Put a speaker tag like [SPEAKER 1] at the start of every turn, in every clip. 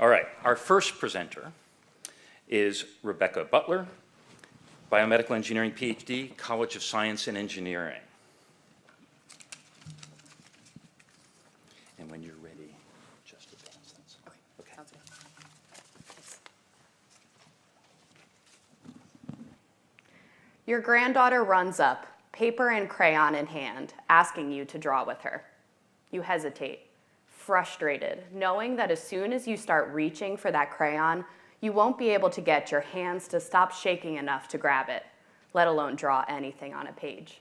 [SPEAKER 1] All right, our first presenter is Rebecca Butler, Biomedical Engineering PhD, College of Science and Engineering. And when you're ready, just advance things.
[SPEAKER 2] Okay. Sounds good. Your granddaughter runs up, paper and crayon in hand, asking you to draw with her. You hesitate, frustrated, knowing that as soon as you start reaching for that crayon, you won't be able to get your hands to stop shaking enough to grab it, let alone draw anything on a page.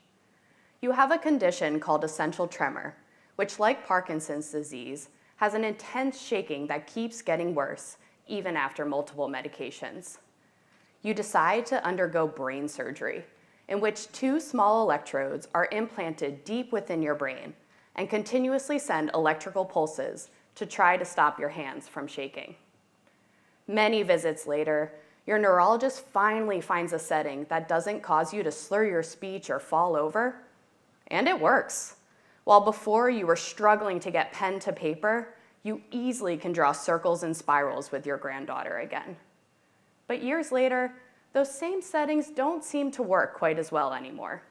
[SPEAKER 2] You have a condition called essential tremor, which, like Parkinson's disease, has an intense shaking that keeps getting worse, even after multiple medications. You decide to undergo brain surgery, in which 2 small electrodes are implanted deep within your brain and continuously send electrical pulses to try to stop your hands from shaking. Many visits later, your neurologist finally finds a setting that doesn't cause you to slur your speech or fall over, and it works. While before you were struggling to get pen to paper, you easily can draw circles and spirals with your granddaughter again. But years later, those same settings don't seem to work quite as well anymore.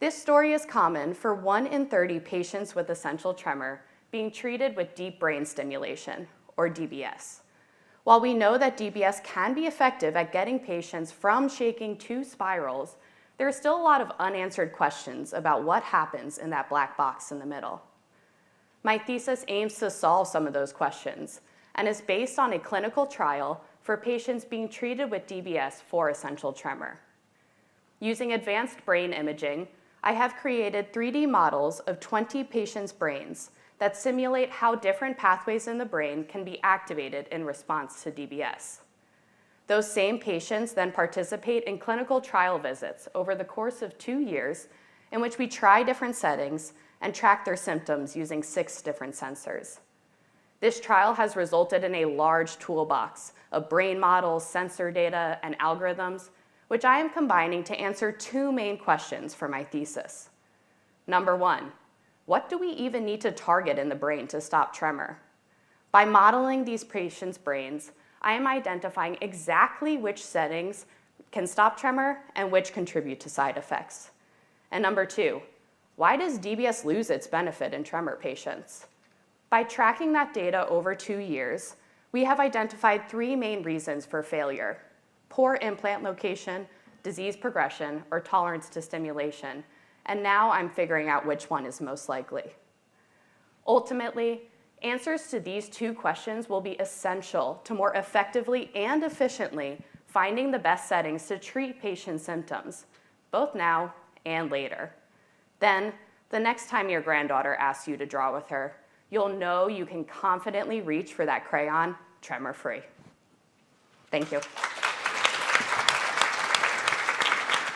[SPEAKER 2] This story is common for 1 in 30 patients with essential tremor being treated with deep brain stimulation, or DBS. While we know that DBS can be effective at getting patients from shaking to spirals, there are still a lot of unanswered questions about what happens in that black box in the middle. My thesis aims to solve some of those questions and is based on a clinical trial for patients being treated with DBS for essential tremor. Using advanced brain imaging, I have created 3D models of 20 patients' brains that simulate how different pathways in the brain can be activated in response to DBS. Those same patients then participate in clinical trial visits over the course of 2 years, in which we try different settings and track their symptoms using 6 different sensors. This trial has resulted in a large toolbox of brain models, sensor data, and algorithms, which I am combining to answer 2 main questions for my thesis. Number 1, what do we even need to target in the brain to stop tremor? By modeling these patients' brains, I am identifying exactly which settings can stop tremor and which contribute to side effects. And number 2, why does DBS lose its benefit in tremor patients? By tracking that data over 2 years, we have identified 3 main reasons for failure: poor implant location, disease progression, or tolerance to stimulation, and now I'm figuring out which one is most likely. Ultimately, answers to these 2 questions will be essential to more effectively and efficiently finding the best settings to treat patient symptoms, both now and later. Then, the next time your granddaughter asks you to draw with her, you'll know you can confidently reach for that crayon tremor-free. Thank you.